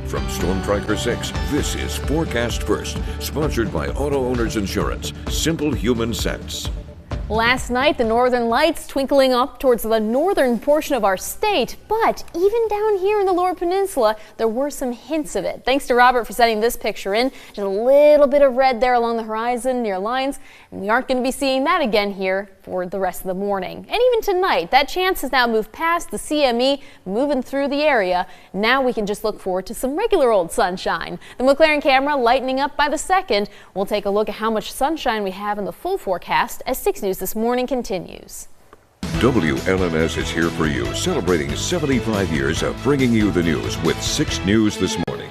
From Storm Tracker 6, this is Forecast First, sponsored by Auto Owners Insurance. Simple human sense. Last night, the northern lights twinkling up towards the northern portion of our state, but even down here in the Lower Peninsula, there were some hints of it. Thanks to Robert for sending this picture in. Just a little bit of red there along the horizon near lines, and we aren't going to be seeing that again here for the rest of the morning. And even tonight, that chance has now moved past the CME, moving through the area. Now we can just look forward to some regular old sunshine. The McLaren camera lightening up by the second. We'll take a look at how much sunshine we have in the full forecast as 6 News This Morning continues. WLNS is here for you, celebrating 75 years of bringing you the news with 6 News This Morning.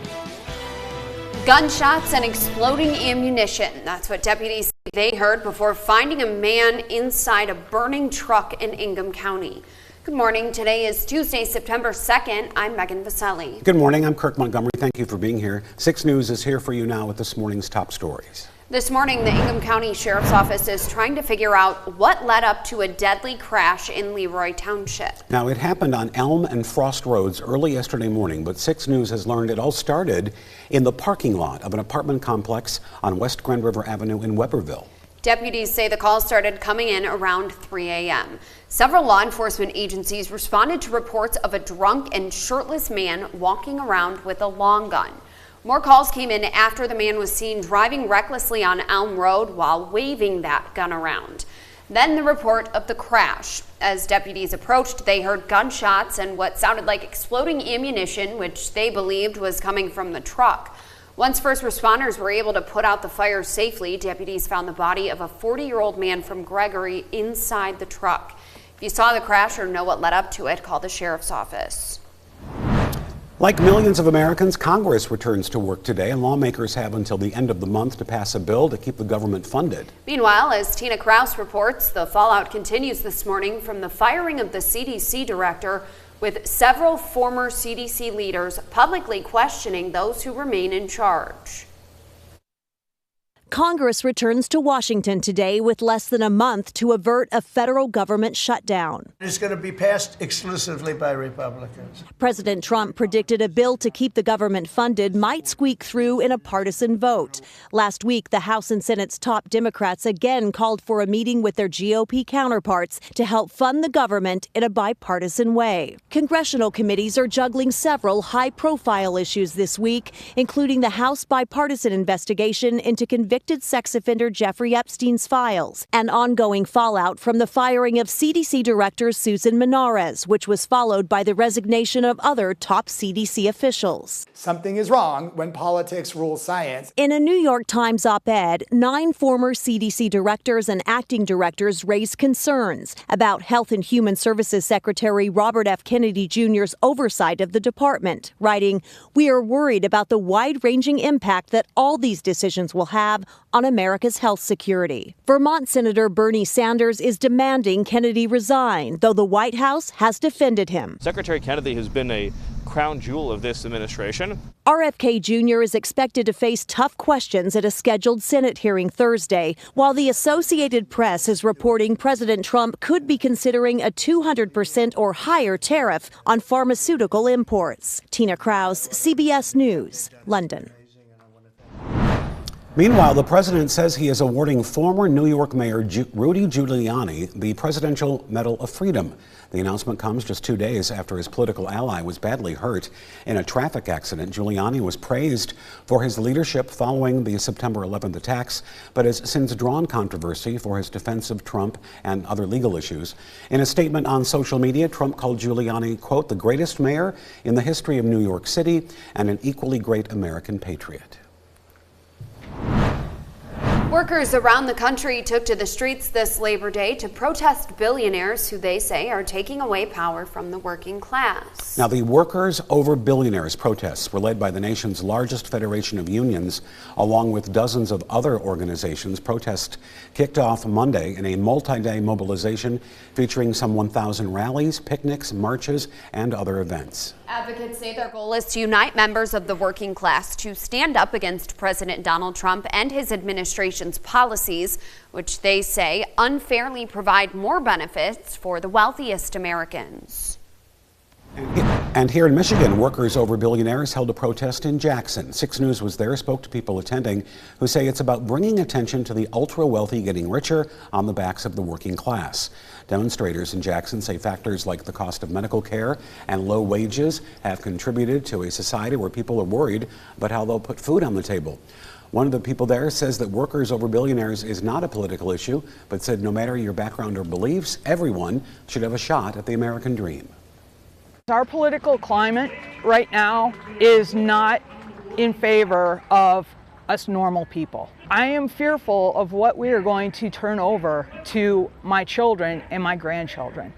Gunshots and exploding ammunition. That's what deputies say they heard before finding a man inside a burning truck in Ingham County. Good morning. Today is Tuesday, September 2nd. I'm Megan Vaselli. Good morning. I'm Kirk Montgomery. Thank you for being here. 6 News is here for you now with this morning's top stories. This morning, the Ingham County Sheriff's Office is trying to figure out what led up to a deadly crash in Leroy Township. Now, it happened on Elm and Frost Roads early yesterday morning, but 6 News has learned it all started in the parking lot of an apartment complex on West Grand River Avenue in Weberville. Deputies say the call started coming in around 3 a.m. Several law enforcement agencies responded to reports of a drunk and shirtless man walking around with a long gun. More calls came in after the man was seen driving recklessly on Elm Road while waving that gun around. Then the report of the crash. As deputies approached, they heard gunshots and what sounded like exploding ammunition, which they believed was coming from the truck. Once first responders were able to put out the fire safely, deputies found the body of a 40-year-old man from Gregory inside the truck. If you saw the crash or know what led up to it, call the sheriff's office. Like millions of Americans, Congress returns to work today, and lawmakers have until the end of the month to pass a bill to keep the government funded. Meanwhile, as Tina Kraus reports, the fallout continues this morning from the firing of the CDC director, with several former CDC leaders publicly questioning those who remain in charge. Congress returns to Washington today with less than a month to avert a federal government shutdown. It's going to be passed exclusively by Republicans. President Trump predicted a bill to keep the government funded might squeak through in a partisan vote. Last week, the House and Senate's top Democrats again called for a meeting with their GOP counterparts to help fund the government in a bipartisan way. Congressional committees are juggling several high-profile issues this week, including the House bipartisan investigation into convicted sex offender Jeffrey Epstein's files and ongoing fallout from the firing of CDC Director Susan Menares, which was followed by the resignation of other top CDC officials. Something is wrong when politics rules science. In a New York Times op-ed, 9 former CDC directors and acting directors raised concerns about Health and Human Services Secretary Robert F. Kennedy Jr.'s oversight of the department, writing, "We are worried about the wide-ranging impact that all these decisions will have on America's health security." Vermont Senator Bernie Sanders is demanding Kennedy resign, though the White House has defended him. Secretary Kennedy has been a crown jewel of this administration. RFK Jr. is expected to face tough questions at a scheduled Senate hearing Thursday, while the Associated Press is reporting President Trump could be considering a 200% or higher tariff on pharmaceutical imports. Tina Kraus, CBS News, London. Meanwhile, the president says he is awarding former New York Mayor Rudy Giuliani the Presidential Medal of Freedom. The announcement comes just 2 days after his political ally was badly hurt in a traffic accident. Giuliani was praised for his leadership following the September 11th attacks, but has since drawn controversy for his defense of Trump and other legal issues. In a statement on social media, Trump called Giuliani, quote, "the greatest mayor in the history of New York City and an equally great American patriot." Workers around the country took to the streets this Labor Day to protest billionaires who they say are taking away power from the working class. Now, the Workers Over Billionaires protests were led by the nation's largest federation of unions, along with dozens of other organizations. Protests kicked off Monday in a multi-day mobilization featuring some 1,000 rallies, picnics, marches, and other events. Advocates say their goal is to unite members of the working class to stand up against President Donald Trump and his administration's policies, which they say unfairly provide more benefits for the wealthiest Americans. And here in Michigan, workers over billionaires held a protest in Jackson. 6 News was there, spoke to people attending who say it's about bringing attention to the ultra-wealthy getting richer on the backs of the working class. Demonstrators in Jackson say factors like the cost of medical care and low wages have contributed to a society where people are worried about how they'll put food on the table. One of the people there says that workers over billionaires is not a political issue, but said no matter your background or beliefs, everyone should have a shot at the American dream. Our political climate right now is not in favor of us normal people. I am fearful of what we are going to turn over to my children and my grandchildren.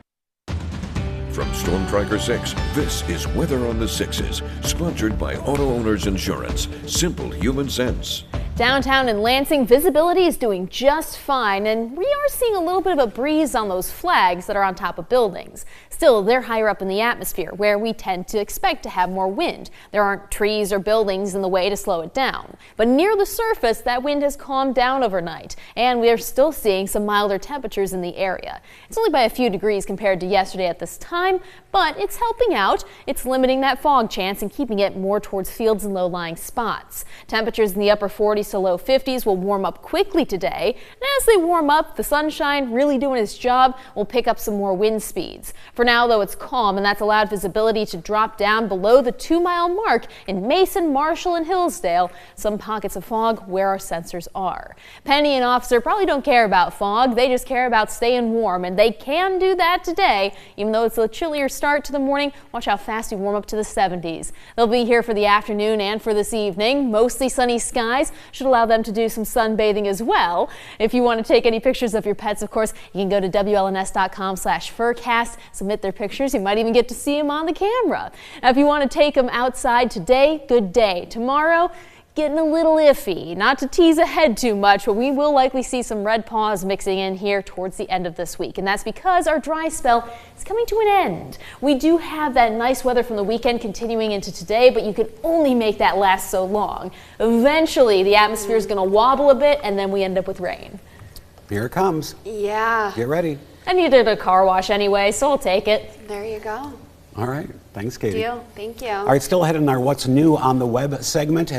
From Storm Tracker 6, this is Weather on the Sixes, sponsored by Auto Owners Insurance. Simple human sense. Downtown in Lansing, visibility is doing just fine, and we are seeing a little bit of a breeze on those flags that are on top of buildings. Still, they're higher up in the atmosphere, where we tend to expect to have more wind. There aren't trees or buildings in the way to slow it down. But near the surface, that wind has calmed down overnight, and we are still seeing some milder temperatures in the area. It's only by a few degrees compared to yesterday at this time, but it's helping out. It's limiting that fog chance and keeping it more towards fields and low-lying spots. Temperatures in the upper 40s to low 50s will warm up quickly today, and as they warm up, the sunshine really doing its job will pick up some more wind speeds. For now, though, it's calm, and that's allowed visibility to drop down below the 2-mile mark in Mason, Marshall, and Hillsdale, some pockets of fog where our sensors are. Penny and Officer probably don't care about fog, they just care about staying warm, and they can do that today, even though it's a chillier start to the morning. Watch how fast we warm up to the 70s. They'll be here for the afternoon and for this evening. Mostly sunny skies should allow them to do some sunbathing as well. If you want to take any pictures of your pets, of course, you can go to WLNS.com/Furcast, submit their pictures. You might even get to see them on the camera. Now, if you want to take them outside today, good day. Tomorrow, getting a little iffy. Not to tease ahead too much, but we will likely see some red paws mixing in here towards the end of this week. And that's because our dry spell is coming to an end. We do have that nice weather from the weekend continuing into today, but you can only make that last so long. Eventually, the atmosphere is going to wobble a bit, and then we end up with rain. Here it comes. Yeah. Get ready. I needed a car wash anyway, so I'll take it. There you go. All right. Thanks, Katie. Deal. Thank you. All right, still ahead in our What's New on the Web segment.